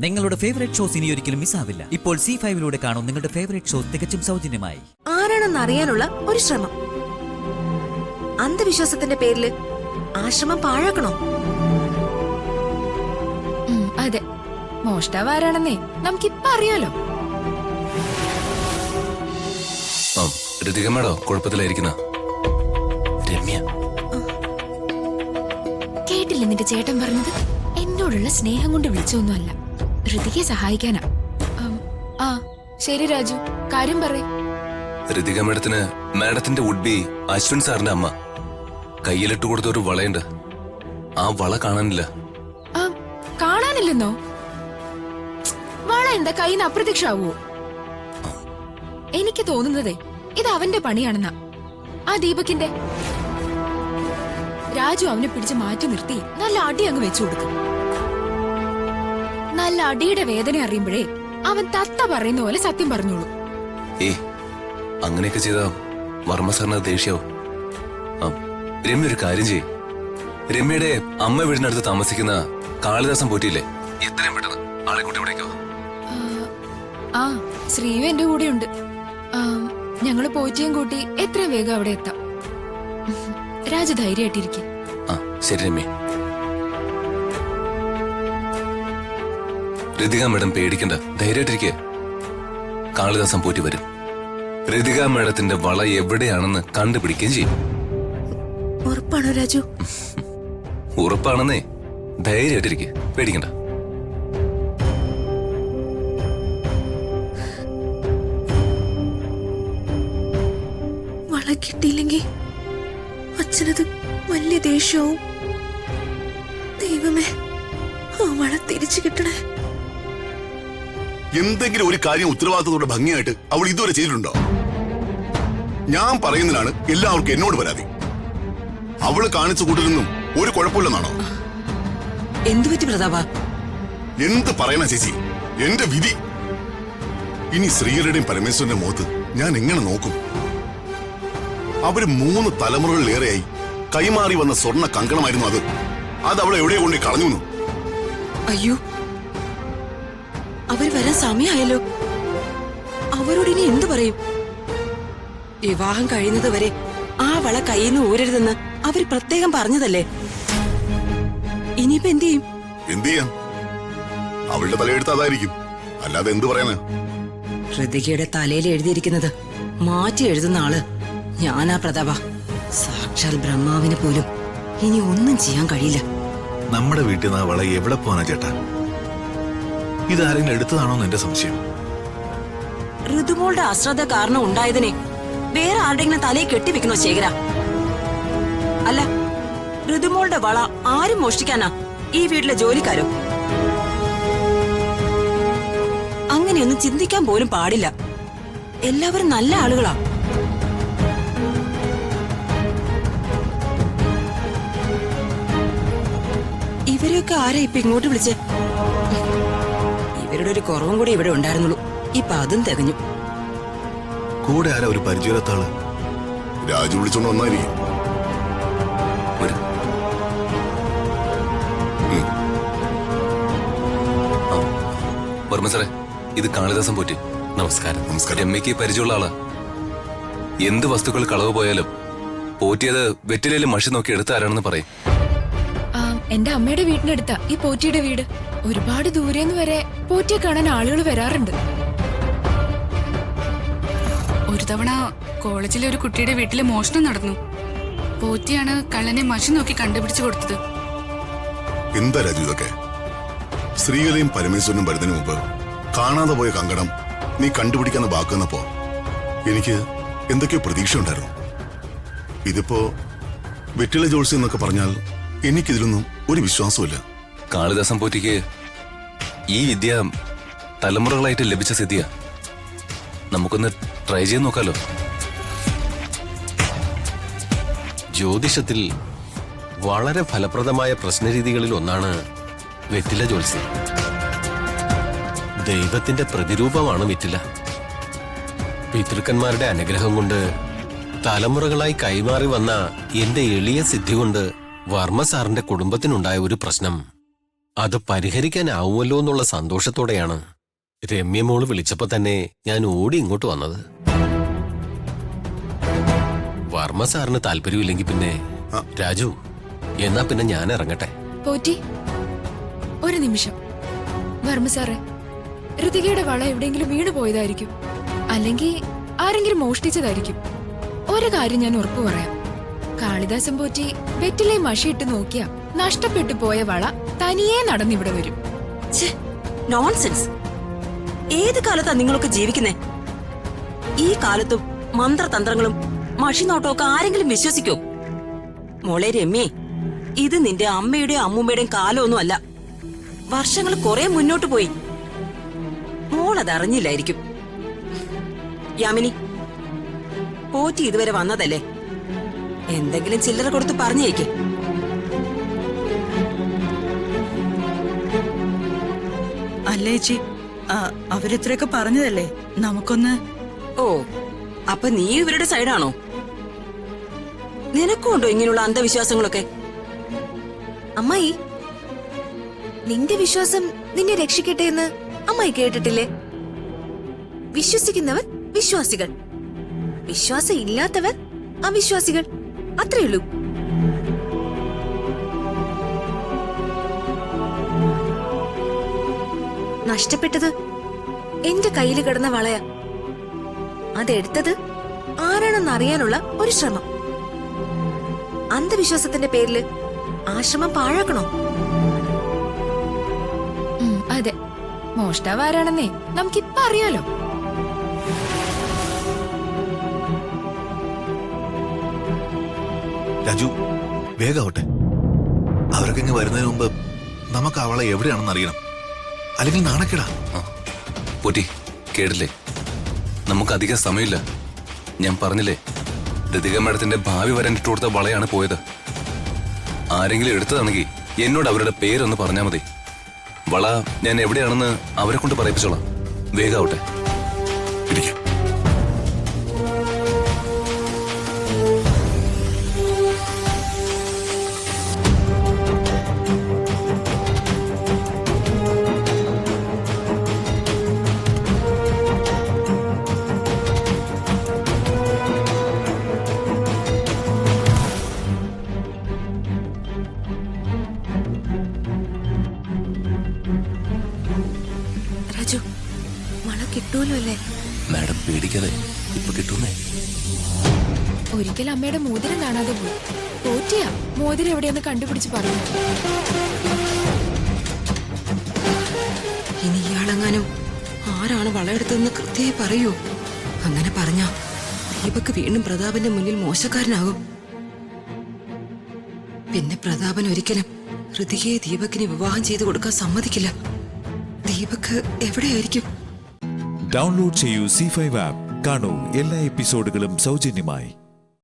നിങ്ങളുടെ favourite shows ഇനി ഒരിക്കലും മിസ്സാവില്ല. ഇപ്പോൾ C5 കാണും നിങ്ങളുടെ ഫേവറേറ്റ് ഷോസ് തികച്ചും സൗജന്യമായി. ആരാണെന്ന് അറിയാനുള്ള ഒരു ശ്രമം. അന്ധവിശ്വാസത്തിന്റെ പേരിൽ ആശ്രമം പാഴാക്കണോ? അതെ, മോഷ്ടാവ് ആരാണെന്നേ നമുക്കിപ്പ അറിയാലോ. ഋതികമ്മേടോ കുഴപ്പത്തിലായിരിക്കുന്ന രമ്യ. കേട്ടില്ല നിന്റെ ചേട്ടൻ പറഞ്ഞത്? എന്നോടുള്ള സ്നേഹം കൊണ്ട് വിളിച്ചൊന്നുമല്ല, ഋതികയെ സഹായിക്കാനാ. ആ ശരി രാജു, കാര്യം പറയ്. ഋതിക മേഡത്തിന് മാഡത്തിന്റെ വുഡ് ബി അശ്വിൻ സാറിന്റെ അമ്മ കയ്യിലിട്ട് കൊടുത്ത ഒരു വളയുണ്ട്. ആ വള കാണാനില്ല. കാണാനില്ലെന്നോ? വള എന്താ കയ്യിൽ അപ്രത്യക്ഷാവോ? എനിക്ക് തോന്നുന്നതേ ഇത് അവന്റെ പണിയാണെന്നാ. ആ ദീപകിന്റെ. രാജു അവനെ പിടിച്ച് മാറ്റി നിർത്തി നല്ല അടി അങ്ങ് വെച്ചു കൊടുക്കും. നല്ല അടിയുടെ വേദന അറിയുമ്പോഴേ അവൻ തത്ത പറയുന്ന പോലെ സത്യം പറഞ്ഞോളൂ. അങ്ങനെയൊക്കെ ചെയ്ത വർമ്മ സാറിന് ദേഷ്യാവും. രമ്യ ഒരു കാര്യം ചെയ്യും. രമ്യയുടെ അമ്മ വീടിനടുത്ത് താമസിക്കുന്ന കാളിദാസൻ പോറ്റിയില്ലേ, എത്രയും പെട്ടെന്ന് ആളെ കൂട്ടി ഇവിടേക്കോ. ആ ശ്രീവ എന്റെ കൂടെ ഉണ്ട്. ഞങ്ങള് പോറ്റിയും കൂട്ടി എത്രയും വേഗം അവിടെ എത്താം. രാജു ധൈര്യമായിട്ടിരിക്കും. ശരി രമ്യ. ഋതിക മേഡം പേടിക്കണ്ട, ധൈര്യമായിട്ടിരിക്കെ. കാളിദാസൻ പോറ്റി വരും. ഋതിക മേഡത്തിന്റെ വള എവിടെയാണെന്ന് കണ്ടുപിടിക്കുകയും ചെയ്യും. ഉറപ്പാണോ രാജു? ഉറപ്പാണെന്നേ, ധൈര്യമായിട്ടിരിക്കെ, പേടിക്കണ്ട. വള കിട്ടിയില്ലെങ്കിൽ അച്ഛനത് വലിയ ദേഷ്യവും. ദൈവമേ, ആ വള തിരിച്ചു കിട്ടണേ. എന്തെങ്കിലും ഒരു കാര്യം ഉത്തരവാദിത്തത്തോടെ ഭംഗിയായിട്ട് അവൾ ഇതുവരെ ചെയ്തിട്ടുണ്ടോ? ഞാൻ പറയുന്നതിനാണ് എല്ലാവർക്കും എന്നോട് പരാതി. അവള് കാണിച്ചു കൂട്ടലൊന്നും ഒരു കുഴപ്പമില്ലെന്നാണോ? എന്തു പറ്റി പ്രതാപ? എന്ത് പറയണ ചേച്ചി, എന്റെ വിധി. ഇനി ശ്രീകരുടെയും പരമേശ്വരന്റെ മുഖത്ത് ഞാൻ എങ്ങനെ നോക്കും? അവര് 3 തലമുറകളിലേറെയായി കൈമാറി വന്ന സ്വർണ്ണ കങ്കണമായിരുന്നു അത്. അത് അവളെ എവിടെ കൊണ്ടേ കളഞ്ഞു. അയ്യോ, അവർ വരാൻ സമയമായല്ലോ. അവരോട് ഇനി എന്തു പറയും? വിവാഹം കഴിയുന്നത് വരെ ആ വള കയ്യിൽ നിന്ന് ഊരരുതെന്ന് അവര് പ്രത്യേകം പറഞ്ഞതല്ലേ. ഇനിയിപ്പോ എന്ത് ചെയ്യും? എന്ത് ചെയ്യാൻ? അവളുടെ തലയെടുത്ത് അതായിരിക്കും, അല്ലാതെ എന്ത് പറയാനാ? ഋതികയുടെ തലയിൽ എഴുതിയിരിക്കുന്നത് മാറ്റി എഴുതുന്ന ആള് ഞാനാ പ്രതാപ. സാക്ഷാൽ ബ്രഹ്മാവിന് പോലും ഇനി ഒന്നും ചെയ്യാൻ കഴിയില്ല. നമ്മുടെ വീട്ടിൽ നിന്ന് ആ വള എവിടെ പോവാനാ ചേട്ടാ? ഇതാരെങ്കിലും എടുത്തതാണോന്ന് എന്റെ സംശയം. ഋതുമോളുടെ അശ്രദ്ധ കാരണം ഉണ്ടായതിനെ വേറെ ആരുടെങ്കിലും തലയെ കെട്ടിവെക്കണോ ശേഖര? അല്ല, ഋതുമോളുടെ വള ആരും മോഷ്ടിക്കാനാ? ഈ വീട്ടിലെ ജോലിക്കാരോ? അങ്ങനെയൊന്നും ചിന്തിക്കാൻ പോലും പാടില്ല. എല്ലാവരും നല്ല ആളുകളാ. ഇവരെയൊക്കെ ആരാ ഇപ്പൊ ഇങ്ങോട്ട് വിളിച്ചേ? ഇവരുടെ ഒരു കുറവും കൂടി ഇവിടെ ഉണ്ടായിരുന്നുള്ളൂ. ഇപ്പൊ അതും തികഞ്ഞു. കൂടെ ആരാ ഒരു പരിചയത്താള്? രാജു വിളിച്ചോണ്ട് വന്നായിരിക്കും. വർമ്മ സാറേ, ഇത് കാളിദാസൻ പോറ്റി. നമസ്കാരം. നമസ്കാരം. രമ്യക്ക് പരിചയമുള്ള ആളാ. എന്ത് വസ്തുക്കൾ കളവ് പോയാലും പോറ്റിയത് വെറ്റിലയിലും മഷി നോക്കി എടുത്താരാണെന്ന് പറയും. എന്റെ അമ്മയുടെ വീടിനടുത്താ ഈ പോറ്റിയുടെ വീട്. ഒരുപാട് ദൂരെന്ന് വരെ പോറ്റിയെ കാണാൻ ആളുകൾ വരാറുണ്ട്. ഒരു തവണ കോളേജിലെ ഒരു കുട്ടിയുടെ വീട്ടിലെ മോഷണം നടന്നു. പോറ്റിയാണ് കള്ളനെ മഷി നോക്കി കണ്ടുപിടിച്ചു കൊടുത്തത്. എന്താ രാജു ഇതൊക്കെ? ശ്രീകലയും പരമേശ്വരനും വരുന്നതിന് മുമ്പ് കാണാതെ പോയ കങ്കണം നീ കണ്ടുപിടിക്കാന്ന് ബാക്കുന്നപ്പോ എനിക്ക് എന്തൊക്കെയോ പ്രതീക്ഷ ഉണ്ടായിരുന്നു. ഇതിപ്പോ വെറ്റില ജോത്സ്യം എന്നൊക്കെ പറഞ്ഞാൽ എനിക്കിതിലൊന്നും ഒരു വിശ്വാസമില്ല. കാളിദാസൻ പോറ്റിക്ക് ഈ വിദ്യ തലമുറകളായിട്ട് ലഭിച്ച സ്ഥിതിയാ. നമുക്കൊന്ന് ട്രൈ ചെയ്ത് നോക്കാലോ. ജ്യോതിഷത്തിൽ വളരെ ഫലപ്രദമായ പ്രശ്നരീതികളിൽ ഒന്നാണ് വെറ്റില ജ്യോത്സ്യം. ദൈവത്തിന്റെ പ്രതിരൂപമാണ് വെറ്റില. പിതൃക്കന്മാരുടെ അനുഗ്രഹം കൊണ്ട് തലമുറകളായി കൈമാറി വന്ന എന്റെ എളിയ സിദ്ധി കൊണ്ട് വർമ്മ സാറിന്റെ കുടുംബത്തിനുണ്ടായ ഒരു പ്രശ്നം അത് പരിഹരിക്കാനാവുമല്ലോ എന്നുള്ള സന്തോഷത്തോടെയാണ് രമ്യ മോള് വിളിച്ചപ്പോ തന്നെ ഞാൻ ഓടി ഇങ്ങോട്ട് വന്നത്. വർമ്മ സാറിന് താല്പര്യമില്ലെങ്കിൽ പിന്നെ രാജു, എന്നാ പിന്നെ ഞാൻ ഇറങ്ങട്ടെ. പോറ്റി, ഒരു നിമിഷം. വർമ്മ സാറേ, ഋതികയുടെ വള എവിടെയെങ്കിലും വീണു പോയതായിരിക്കും, അല്ലെങ്കിൽ ആരെങ്കിലും മോഷ്ടിച്ചതായിരിക്കും. ഒരു കാര്യം ഞാൻ ഉറപ്പു പറയാം, കാളിദാസൻ പോറ്റി വെറ്റിലെ മഷിയിട്ട് നോക്കിയ നഷ്ടപ്പെട്ടു പോയ വള തനിയെ നടന്നിവിടെ വരും. നോൺസെൻസ്. ഏത് കാലത്താ നിങ്ങളൊക്കെ ജീവിക്കുന്നേ? ഈ കാലത്തും മന്ത്രതന്ത്രങ്ങളും മഷിനോട്ടമൊക്കെ ആരെങ്കിലും വിശ്വസിക്കോ? മോളെ രമ്യേ, ഇത് നിന്റെ അമ്മയുടെയും അമ്മൂമ്മയുടെയും കാലമൊന്നും അല്ല. വർഷങ്ങൾ കുറെ മുന്നോട്ട് പോയി. മോളത് അറിഞ്ഞില്ലായിരിക്കും. യാമിനി, പോറ്റി ഇതുവരെ വന്നതല്ലേ, എന്തെങ്കിലും ചില്ലറ കൊടുത്ത് പറഞ്ഞേക്ക്. അല്ലേച്ചി, അവരിത്രയൊക്കെ പറഞ്ഞതല്ലേ, നമുക്കൊന്ന്. ഓ, അപ്പൊ നീ ഇവരുടെ സൈഡാണോ? നിനക്കുണ്ടോ ഇങ്ങനെയുള്ള അന്ധവിശ്വാസങ്ങളൊക്കെ? അമ്മായി, നിന്റെ വിശ്വാസം നിന്നെ രക്ഷിക്കട്ടെ എന്ന് അമ്മായി കേട്ടിട്ടില്ലേ? വിശ്വസിക്കുന്നവർ വിശ്വാസികൾ, വിശ്വാസം ഇല്ലാത്തവർ അവിശ്വാസികൾ. അത്രയുള്ളൂ. നഷ്ടപ്പെട്ടത് എന്റെ കയ്യിൽ കിടന്ന വളയാ. അതെടുത്തത് ആരാണെന്ന് അറിയാനുള്ള ഒരു ശ്രമം. അന്ധവിശ്വാസത്തിന്റെ പേരില് ആശ്രമം പാഴാക്കണോ? അതെ, മോഷ്ടാവ് ആരാണെന്നേ നമുക്കിപ്പ അറിയാലോ. രാജു, വേഗാവട്ടെ. അവരൊക്കെ ഇങ്ങ് വരുന്നതിന് മുമ്പ് നമുക്ക് അവളെ എവിടെയാണെന്ന് അറിയണം, അല്ലെങ്കിൽ നാണക്കേടാ. പോറ്റി, കേടില്ലേ? നമുക്ക് അധികം സമയമില്ല. ഞാൻ പറഞ്ഞില്ലേ, ലതിക മാഡത്തിന്റെ ഭാവി വരാൻ ഇട്ടു കൊടുത്ത വളയാണ് പോയത്. ആരെങ്കിലും എടുത്തതാണെങ്കിൽ എന്നോട് അവരുടെ പേരൊന്ന് പറഞ്ഞാൽ മതി. വള ഞാൻ എവിടെയാണെന്ന് അവരെ കൊണ്ട് പറയിപ്പിച്ചോളാം. വേഗാവട്ടെ. ഇരിക്കും. രാജു, വള കിട്ടൂലോ അല്ലേ? മാഡം പേടിക്കാതെ, ഇപ്പൊ കിട്ടുന്നേ. ഒരിക്കൽ അമ്മയുടെ മോതിരം കാണാതെ പോയി. പോറ്റിയാ മോതിരം എവിടെയെന്ന് കണ്ടുപിടിച്ച് പറഞ്ഞു. ഇനി ഇയാളെങ്ങാനും ആരാണ് വളയെടുത്തതെന്ന് കൃത്യമായി പറയൂ. അങ്ങനെ പറഞ്ഞ ദീപക് വീണ്ടും പ്രതാപന്റെ മുന്നിൽ മോശക്കാരനാകും. പിന്നെ പ്രതാപൻ ഒരിക്കലും ഋതികയെ ദീപകിന് വിവാഹം ചെയ്തു കൊടുക്കാൻ സമ്മതിക്കില്ല. ദീപക് എവിടെയായിരിക്കും? ഡൗൺലോഡ് ചെയ്യൂ C5 ആപ്പ്. കാണൂ എല്ലാ എപ്പിസോഡുകളും സൗജന്യമായി.